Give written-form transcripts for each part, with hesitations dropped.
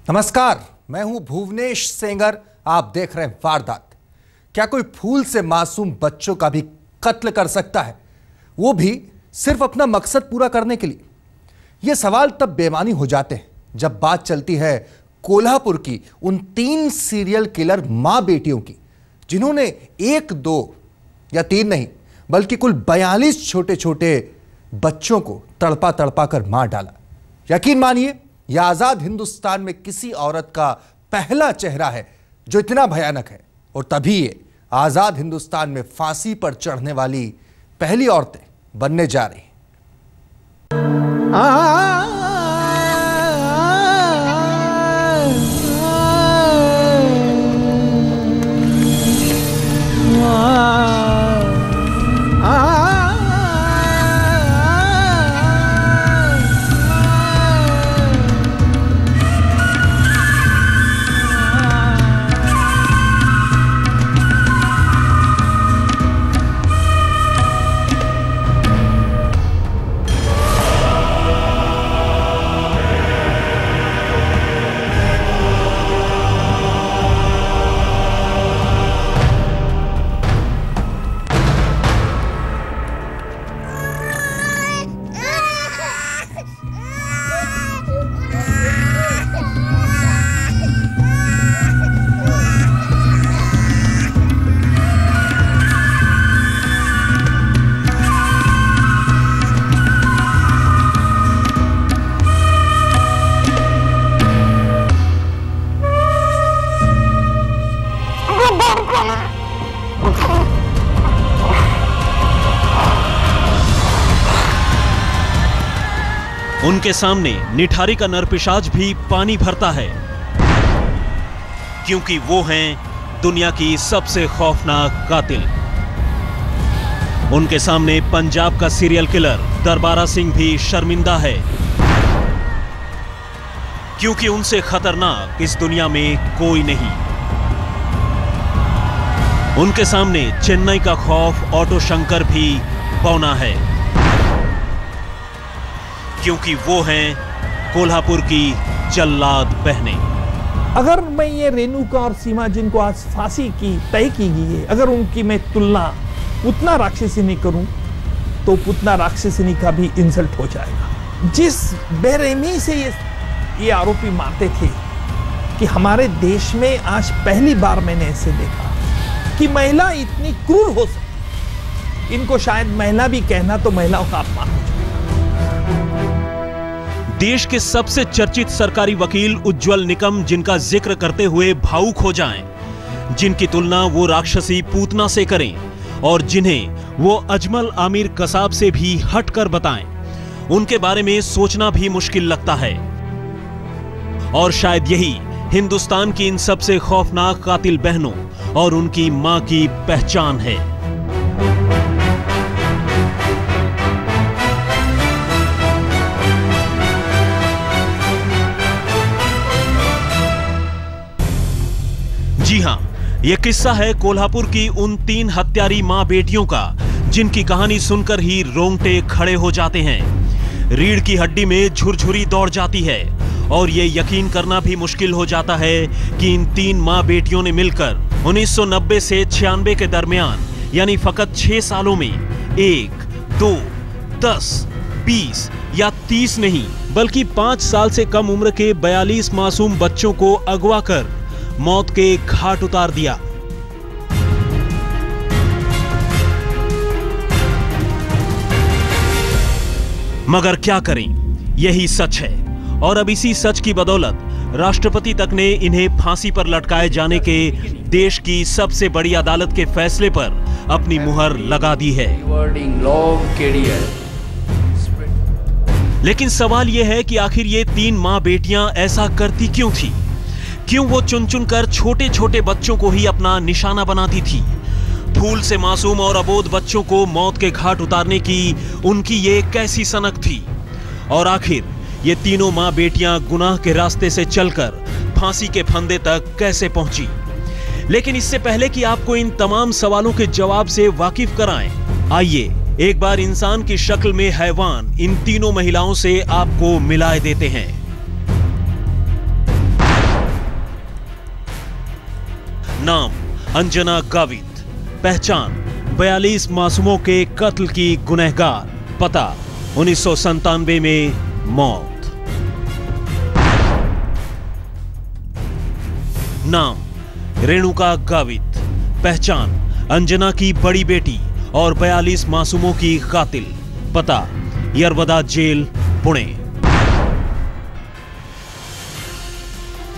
नमस्कार, मैं हूं भुवनेश सेंगर। आप देख रहे हैं वारदात। क्या कोई फूल से मासूम बच्चों का भी कत्ल कर सकता है, वो भी सिर्फ अपना मकसद पूरा करने के लिए? ये सवाल तब बेमानी हो जाते हैं जब बात चलती है कोल्हापुर की उन 3 सीरियल किलर मां बेटियों की, जिन्होंने 1, 2 या 3 नहीं बल्कि कुल 42 छोटे छोटे बच्चों को तड़पा तड़पा कर मार डाला। यकीन मानिए, यह आजाद हिंदुस्तान में किसी औरत का पहला चेहरा है जो इतना भयानक है, और तभी ये आजाद हिंदुस्तान में फांसी पर चढ़ने वाली पहली औरतें बनने जा रही हैं। उनके सामने निठारी का नरपिशाच भी पानी भरता है, क्योंकि वो हैं दुनिया की सबसे खौफनाक कातिल। उनके सामने पंजाब का सीरियल किलर दरबारा सिंह भी शर्मिंदा है, क्योंकि उनसे खतरनाक इस दुनिया में कोई नहीं। उनके सामने चेन्नई का खौफ ऑटो शंकर भी पौना है, क्योंकि वो हैं कोल्हापुर की जल्लाद बहनें। अगर मैं ये रेणुका और सीमा जिनको आज फांसी की तय की गई है, अगर उनकी मैं तुलना पुतना राक्षसिनी करूं तो पुतना राक्षसिनी का भी इंसल्ट हो जाएगा। जिस बेरहमी से ये आरोपी मारते थे कि हमारे देश में आज पहली बार मैंने ऐसे देखा कि महिला इतनी क्रूर हो सकती। इनको शायद महिला भी कहना तो महिलाओं का अपमान हो जाएगा। देश के सबसे चर्चित सरकारी वकील उज्जवल निकम जिनका जिक्र करते हुए भावुक हो जाएं, जिनकी तुलना वो राक्षसी पूतना से करें और जिन्हें वो अजमल आमिर कसाब से भी हटकर बताएं, उनके बारे में सोचना भी मुश्किल लगता है। और शायद यही हिंदुस्तान की इन सबसे खौफनाक कातिल बहनों और उनकी मां की पहचान है। जी हां, यह किस्सा है कोल्हापुर की उन 3 हत्यारी मां बेटियों का, जिनकी कहानी सुनकर ही रोंगटे खड़े हो जाते हैं। रीढ़ की हड्डी में झुरझुरी दौड़ जाती है और यह यकीन करना भी मुश्किल हो जाता है कि इन 3 मां बेटियों ने मिलकर 1990 से 96 के दरमियान, यानी फकत 6 सालों में 1, 2, 10, 20 या 30 नहीं बल्कि 5 साल से कम उम्र के 42 मासूम बच्चों को अगवा कर मौत के घाट उतार दिया। मगर क्या करें, यही सच है। और अब इसी सच की बदौलत राष्ट्रपति तक ने इन्हें फांसी पर लटकाए जाने के देश की सबसे बड़ी अदालत के फैसले पर अपनी मुहर लगा दी है। लेकिन सवाल यह है कि आखिर ये 3 मां बेटियां ऐसा करती क्यों थी? क्यों वो चुन चुन कर छोटे छोटे बच्चों को ही अपना निशाना बनाती थी? फूल से मासूम और अबोध बच्चों को मौत के घाट उतारने की उनकी ये कैसी सनक थी? और आखिर ये तीनों मां बेटियां गुनाह के रास्ते से चलकर फांसी के फंदे तक कैसे पहुंची? लेकिन इससे पहले कि आपको इन तमाम सवालों के जवाब से वाकिफ कराएं, आइए एक बार इंसान की शक्ल में हैवान इन तीनों महिलाओं से आपको मिलाए देते हैं। नाम अंजना गावित, पहचान 42 मासूमों के कत्ल की गुनहगार, पता 1997 में मौत। नाम रेणुका गावित, पहचान अंजना की बड़ी बेटी और 42 मासूमों की कातिल, पता यरवदा जेल पुणे।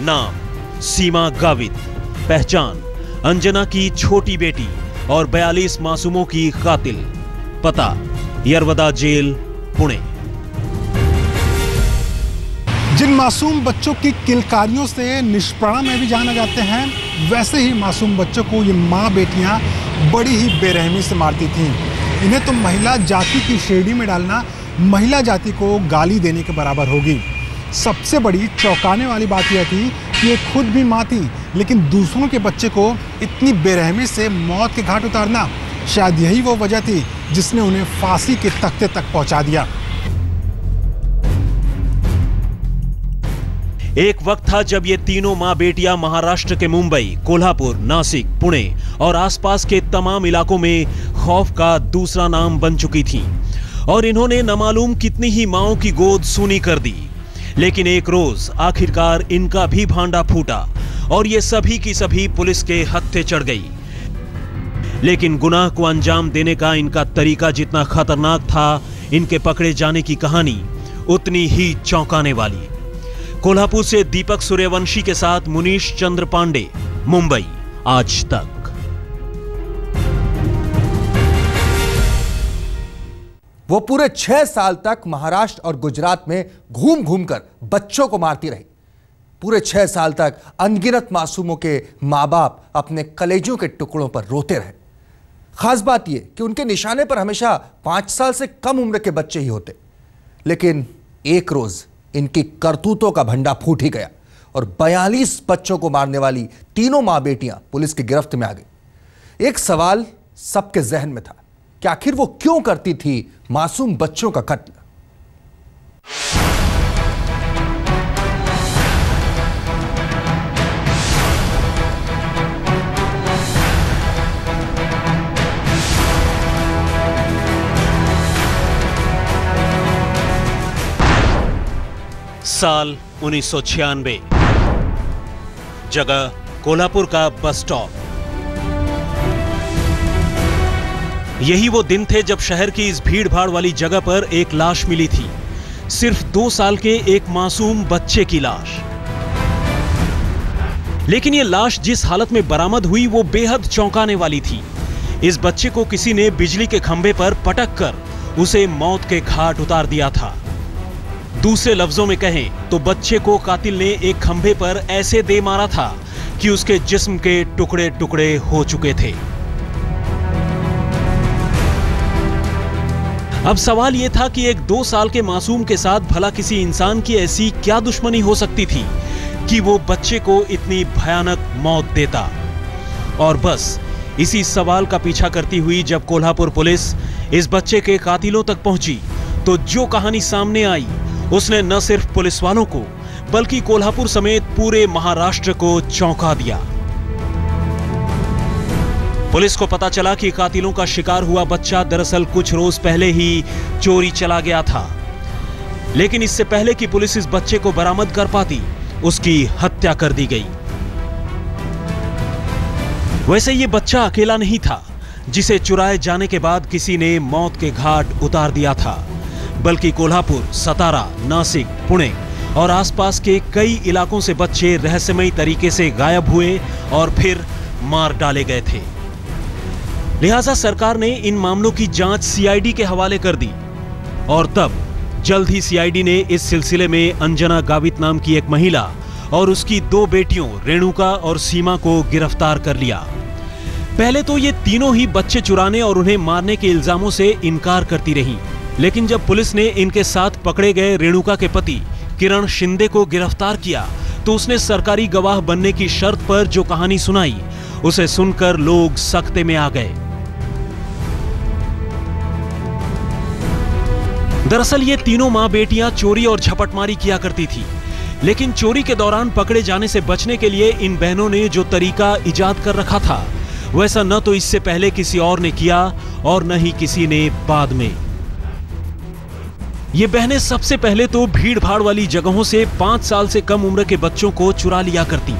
नाम सीमा गावित, पहचान अंजना की छोटी बेटी और 42 मासूमों की कातिल, पता यरवदा जेल पुणे। जिन मासूम बच्चों की किलकारियों से निष्प्राणा में भी जाना जाते हैं, वैसे ही मासूम बच्चों को ये माँ बेटियां बड़ी ही बेरहमी से मारती थीं। इन्हें तो महिला जाति की श्रेणी में डालना महिला जाति को गाली देने के बराबर होगी। सबसे बड़ी चौंकाने वाली बात यह थी कि ये खुद भी माँ थी, लेकिन दूसरों के बच्चे को इतनी बेरहमी से मौत के घाट उतारना, शायद यही वो वजह थी जिसने उन्हें फांसी के तख्ते तक पहुंचा दिया। एक वक्त था जब ये तीनों मां बेटियां महाराष्ट्र के मुंबई, कोल्हापुर, नासिक, पुणे और आसपास के तमाम इलाकों में खौफ का दूसरा नाम बन चुकी थीं और इन्होंने न मालूम कितनी ही माओं की गोद सूनी कर दी। लेकिन एक रोज आखिरकार इनका भी भांडा फूटा और ये सभी की सभी पुलिस के हत्थे चढ़ गई। लेकिन गुनाह को अंजाम देने का इनका तरीका जितना खतरनाक था, इनके पकड़े जाने की कहानी उतनी ही चौंकाने वाली। कोल्हापुर से दीपक सूर्यवंशी के साथ मुनीश चंद्र पांडे, मुंबई, आज तक। वो पूरे 6 साल तक महाराष्ट्र और गुजरात में घूम घूम कर बच्चों को मारती रही। पूरे 6 साल तक अनगिनत मासूमों के मां बाप अपने कलेजों के टुकड़ों पर रोते रहे। खास बात यह कि उनके निशाने पर हमेशा 5 साल से कम उम्र के बच्चे ही होते। लेकिन एक रोज इनकी करतूतों का भंडा फूट ही गया और 42 बच्चों को मारने वाली तीनों मां बेटियां पुलिस की गिरफ्त में आ गई। एक सवाल सबके जहन में था कि आखिर वो क्यों करती थी मासूम बच्चों का कत्ल। साल 1996, जगह कोल्हापुर का बस स्टॉप। यही वो दिन थे जब शहर की इस भीड़ भाड़ वाली जगह पर एक लाश मिली थी, सिर्फ 2 साल के एक मासूम बच्चे की लाश। लेकिन ये लाश जिस हालत में बरामद हुई वो बेहद चौंकाने वाली थी। इस बच्चे को किसी ने बिजली के खंभे पर पटक कर उसे मौत के घाट उतार दिया था। दूसरे लफ्जों में कहें तो बच्चे को कातिल ने एक खंभे पर ऐसे दे मारा था कि उसके जिस्म के टुकड़े टुकड़े हो चुके थे। अब सवाल यह था कि एक 2 साल के मासूम के साथ भला किसी इंसान की ऐसी क्या दुश्मनी हो सकती थी कि वो बच्चे को इतनी भयानक मौत देता। और बस इसी सवाल का पीछा करती हुई जब कोल्हापुर पुलिस इस बच्चे के कातिलों तक पहुंची तो जो कहानी सामने आई उसने न सिर्फ पुलिस वालों को बल्कि कोल्हापुर समेत पूरे महाराष्ट्र को चौंका दिया। पुलिस को पता चला कि कातिलों का शिकार हुआ बच्चा दरअसल कुछ रोज पहले ही चोरी चला गया था। लेकिन इससे पहले कि पुलिस इस बच्चे को बरामद कर पाती, उसकी हत्या कर दी गई। वैसे ये बच्चा अकेला नहीं था जिसे चुराए जाने के बाद किसी ने मौत के घाट उतार दिया था, बल्कि कोल्हापुर, सतारा, नासिक, पुणे और आसपास के कई इलाकों से बच्चे रहस्यमयी तरीके से गायब हुए और फिर मार डाले गए थे। लिहाजा सरकार ने इन मामलों की जांच सीआईडी के हवाले कर दी और तब जल्द ही सीआईडी ने इस सिलसिले में अंजना गावित नाम की एक महिला और उसकी 2 बेटियों रेणुका और सीमा को गिरफ्तार कर लिया। पहले तो ये तीनों ही बच्चे चुराने और उन्हें मारने के इल्जामों से इनकार करती रहीं, लेकिन जब पुलिस ने इनके साथ पकड़े गए रेणुका के पति किरण शिंदे को गिरफ्तार किया तो उसने सरकारी गवाह बनने की शर्त पर जो कहानी सुनाई उसे सुनकर लोग सकते में आ गए। दरअसल ये तीनों मां बेटियां चोरी और झपटमारी किया करती थी। लेकिन चोरी के दौरान पकड़े जाने से बचने के लिए इन बहनों ने जो तरीका इजाद कर रखा था, वैसा न तो इससे पहले किसी और ने किया और न ही किसी ने बाद में। ये बहनें सबसे पहले तो भीड़ भाड़ वाली जगहों से 5 साल से कम उम्र के बच्चों को चुरा लिया करती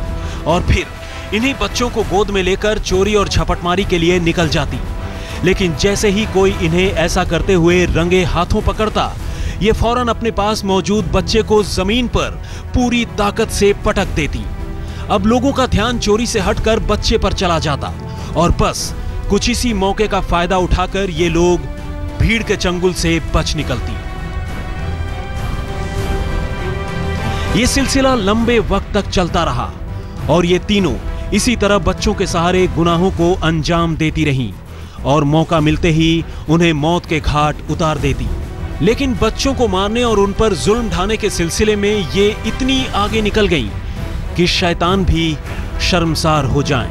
और फिर इन्हीं बच्चों को गोद में लेकर चोरी और झपटमारी के लिए निकल जाती। लेकिन जैसे ही कोई इन्हें ऐसा करते हुए रंगे हाथों पकड़ता, ये फौरन अपने पास मौजूद बच्चे को जमीन पर पूरी ताकत से पटक देती। अब लोगों का ध्यान चोरी से हटकर बच्चे पर चला जाता और बस कुछ इसी मौके का फायदा उठाकर ये लोग भीड़ के चंगुल से बच निकलती। ये सिलसिला लंबे वक्त तक चलता रहा और ये तीनों इसी तरह बच्चों के सहारे गुनाहों को अंजाम देती रहीं और मौका मिलते ही उन्हें मौत के घाट उतार देती। लेकिन बच्चों को मारने और उन पर जुल्म ढाने के सिलसिले में ये इतनी आगे निकल गईं कि शैतान भी शर्मसार हो जाएं।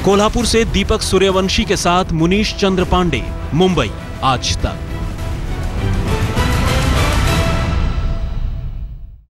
कोल्हापुर से दीपक सूर्यवंशी के साथ मुनीश चंद्र पांडे, मुंबई, आज तक।